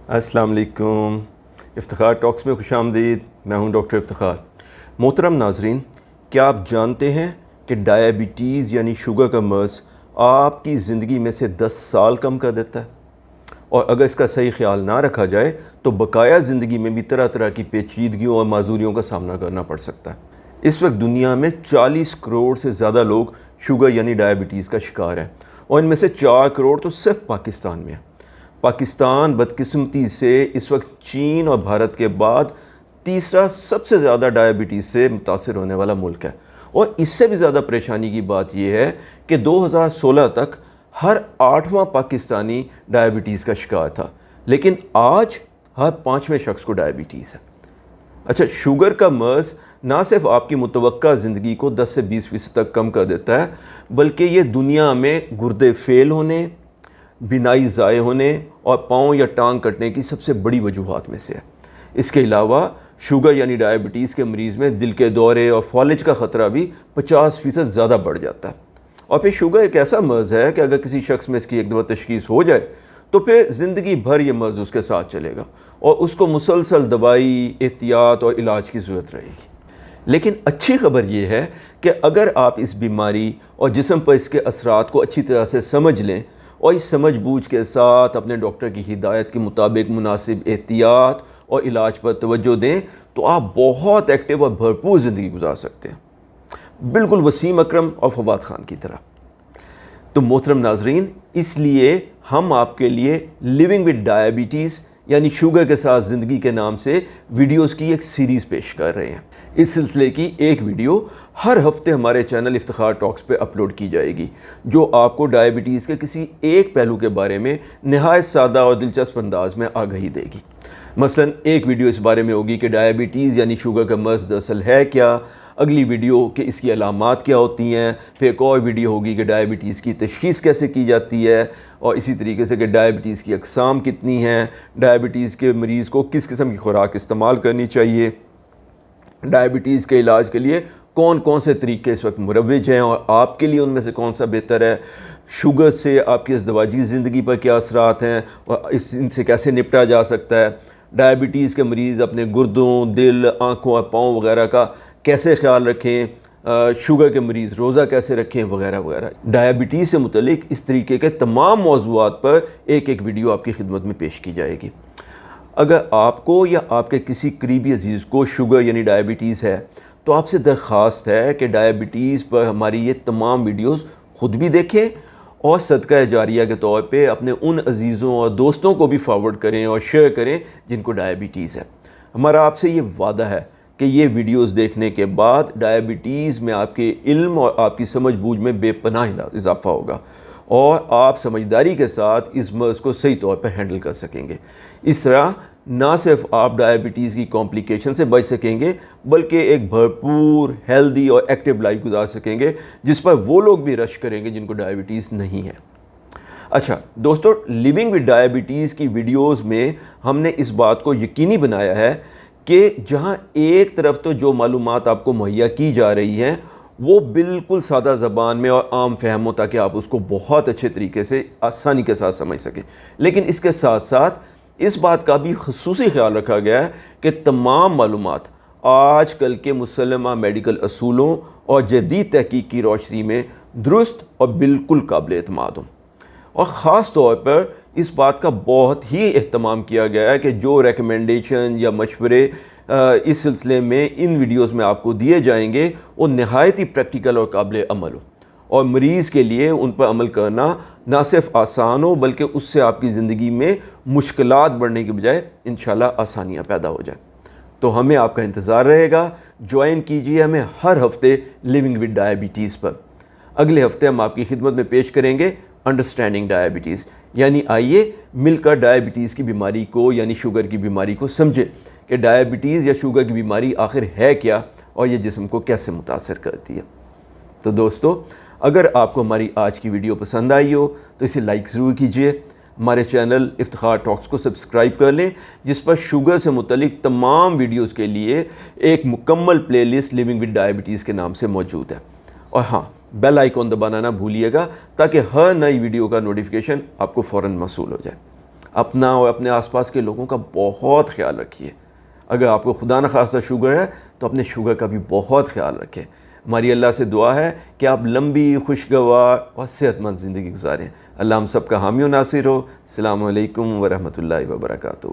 السلام علیکم، افتخار ٹاکس میں خوش آمدید۔ میں ہوں ڈاکٹر افتخار۔ محترم ناظرین، کیا آپ جانتے ہیں کہ ڈائیبٹیز یعنی شوگر کا مرض آپ کی زندگی میں سے 10 سال کم کر دیتا ہے، اور اگر اس کا صحیح خیال نہ رکھا جائے تو بقایا زندگی میں بھی طرح طرح کی پیچیدگیوں اور معذوریوں کا سامنا کرنا پڑ سکتا ہے۔ اس وقت دنیا میں 40 کروڑ سے زیادہ لوگ شوگر یعنی ڈائیبٹیز کا شکار ہیں، اور ان میں سے 4 کروڑ تو صرف پاکستان میں ہیں۔ پاکستان بدقسمتی سے اس وقت چین اور بھارت کے بعد تیسرا سب سے زیادہ ڈائیبٹیز سے متاثر ہونے والا ملک ہے، اور اس سے بھی زیادہ پریشانی کی بات یہ ہے کہ 2016 تک ہر 8واں پاکستانی ڈائیبٹیز کا شکار تھا، لیکن آج ہر 5ویں شخص کو ڈائیبٹیز ہے۔ اچھا، شوگر کا مرض نہ صرف آپ کی متوقع زندگی کو 10 سے 20% تک کم کر دیتا ہے، بلکہ یہ دنیا میں گردے فیل ہونے، بینائی ضائع ہونے اور پاؤں یا ٹانگ کٹنے کی سب سے بڑی وجوہات میں سے ہے۔ اس کے علاوہ شوگر یعنی ڈائیبٹیز کے مریض میں دل کے دورے اور فالج کا خطرہ بھی 50% زیادہ بڑھ جاتا ہے۔ اور پھر شوگر ایک ایسا مرض ہے کہ اگر کسی شخص میں اس کی ایک دفعہ تشخیص ہو جائے تو پھر زندگی بھر یہ مرض اس کے ساتھ چلے گا، اور اس کو مسلسل دوائی، احتیاط اور علاج کی ضرورت رہے گی۔ لیکن اچھی خبر یہ ہے کہ اگر آپ اس بیماری اور جسم پر اس کے اثرات کو اچھی طرح سے سمجھ لیں اور اس سمجھ بوجھ کے ساتھ اپنے ڈاکٹر کی ہدایت کے مطابق مناسب احتیاط اور علاج پر توجہ دیں تو آپ بہت ایکٹیو اور بھرپور زندگی گزار سکتے ہیں، بالکل وسیم اکرم اور فواد خان کی طرح۔ تو محترم ناظرین، اس لیے ہم آپ کے لیے لیونگ ود ڈائیبٹیز یعنی شوگر کے ساتھ زندگی کے نام سے ویڈیوز کی ایک سیریز پیش کر رہے ہیں۔ اس سلسلے کی ایک ویڈیو ہر ہفتے ہمارے چینل افتخار ٹاکس پہ اپلوڈ کی جائے گی، جو آپ کو ڈائیبٹیز کے کسی ایک پہلو کے بارے میں نہایت سادہ اور دلچسپ انداز میں آگہی دے گی۔ مثلاً ایک ویڈیو اس بارے میں ہوگی کہ ڈائیبٹیز یعنی شوگر کا مرض دراصل ہے کیا، اگلی ویڈیو کہ اس کی علامات کیا ہوتی ہیں، پھر ایک اور ویڈیو ہوگی کہ ڈائیبٹیز کی تشخیص کیسے کی جاتی ہے، اور اسی طریقے سے کہ ڈائیبٹیز کی اقسام کتنی ہیں، ڈائیبٹیز کے مریض کو کس قسم کی خوراک استعمال کرنی چاہیے، ڈائیبٹیز کے علاج کے لیے کون کون سے طریقے اس وقت مروج ہیں اور آپ کے لیے ان میں سے کون سا بہتر ہے، شوگر سے آپ کی ازدواجی زندگی پر کیا اثرات ہیں اور ان سے کیسے نپٹا جا سکتا ہے، ڈائیبٹیز کے مریض اپنے گردوں، دل، آنکھوں اور پاؤں وغیرہ کا کیسے خیال رکھیں، شوگر کے مریض روزہ کیسے رکھیں وغیرہ وغیرہ۔ ڈائیبٹیز سے متعلق اس طریقے کے تمام موضوعات پر ایک ایک ویڈیو آپ کی خدمت میں پیش کی جائے گی۔ اگر آپ کو یا آپ کے کسی قریبی عزیز کو شوگر یعنی ڈائیبٹیز ہے تو آپ سے درخواست ہے کہ ڈائیبٹیز پر ہماری یہ تمام ویڈیوز خود بھی دیکھیں اور صدقہ جاریہ کے طور پہ اپنے ان عزیزوں اور دوستوں کو بھی فارورڈ کریں اور شیئر کریں جن کو ڈائیبٹیز ہے۔ ہمارا آپ سے یہ وعدہ ہے کہ یہ ویڈیوز دیکھنے کے بعد ڈائیبٹیز میں آپ کے علم اور آپ کی سمجھ بوجھ میں بے پناہ اضافہ ہوگا، اور آپ سمجھداری کے ساتھ اس مرض کو صحیح طور پر ہینڈل کر سکیں گے۔ اس طرح نہ صرف آپ ڈائیبٹیز کی کمپلیکیشن سے بچ سکیں گے، بلکہ ایک بھرپور، ہیلدی اور ایکٹیو لائف گزار سکیں گے جس پر وہ لوگ بھی رش کریں گے جن کو ڈائیبٹیز نہیں ہے۔ اچھا دوستو، لیونگ ود ڈائیبٹیز کی ویڈیوز میں ہم نے اس بات کو یقینی بنایا ہے کہ جہاں ایک طرف تو جو معلومات آپ کو مہیا کی جا رہی ہیں وہ بالکل سادہ زبان میں اور عام فہم ہو تاکہ آپ اس کو بہت اچھے طریقے سے آسانی کے ساتھ سمجھ سکیں، لیکن اس کے ساتھ ساتھ اس بات کا بھی خصوصی خیال رکھا گیا ہے کہ تمام معلومات آج کل کے مسلمہ میڈیکل اصولوں اور جدید تحقیق کی روشنی میں درست اور بالکل قابل اعتماد ہوں، اور خاص طور پر اس بات کا بہت ہی اہتمام کیا گیا ہے کہ جو ریکمنڈیشن یا مشورے اس سلسلے میں ان ویڈیوز میں آپ کو دیے جائیں گے وہ نہایت ہی پریکٹیکل اور قابل عمل ہو، اور مریض کے لیے ان پر عمل کرنا نہ صرف آسان ہو بلکہ اس سے آپ کی زندگی میں مشکلات بڑھنے کے بجائے انشاءاللہ آسانیاں پیدا ہو جائیں۔ تو ہمیں آپ کا انتظار رہے گا، جوائن کیجیے ہمیں ہر ہفتے لیونگ ود ڈائیبٹیز پر۔ اگلے ہفتے ہم آپ کی خدمت میں پیش کریں گے انڈرسٹینڈنگ ڈائیبٹیز، یعنی آئیے مل کر ڈائیبٹیز کی بیماری کو یعنی شوگر کی بیماری کو سمجھیں کہ ڈائیبٹیز یا شوگر کی بیماری آخر ہے کیا اور یہ جسم کو کیسے متاثر کرتی ہے۔ تو دوستو، اگر آپ کو ہماری آج کی ویڈیو پسند آئی ہو تو اسے لائک ضرور کیجیے، ہمارے چینل افتخار ٹاکس کو سبسکرائب کر لیں، جس پر شوگر سے متعلق تمام ویڈیوز کے لیے ایک مکمل پلے لسٹ لیونگ ود ڈائبٹیز کے نام سے موجود ہے۔ اور ہاں، بیل آئیکن دبانا نہ بھولیے گا تاکہ ہر نئی ویڈیو کا نوٹیفیکیشن آپ کو فوراً موصول ہو جائے۔ اپنا اور اپنے آس پاس کے لوگوں کا بہت خیال رکھیے۔ اگر آپ کو خدا نخواستہ شوگر ہے تو اپنے شوگر کا بھی بہت خیال رکھیں۔ ہماری اللہ سے دعا ہے کہ آپ لمبی، خوشگوار اور صحت مند زندگی گزاریں۔ اللہ ہم سب کا حامی و ناصر ہو۔ السلام علیکم ورحمۃ اللہ وبرکاتہ۔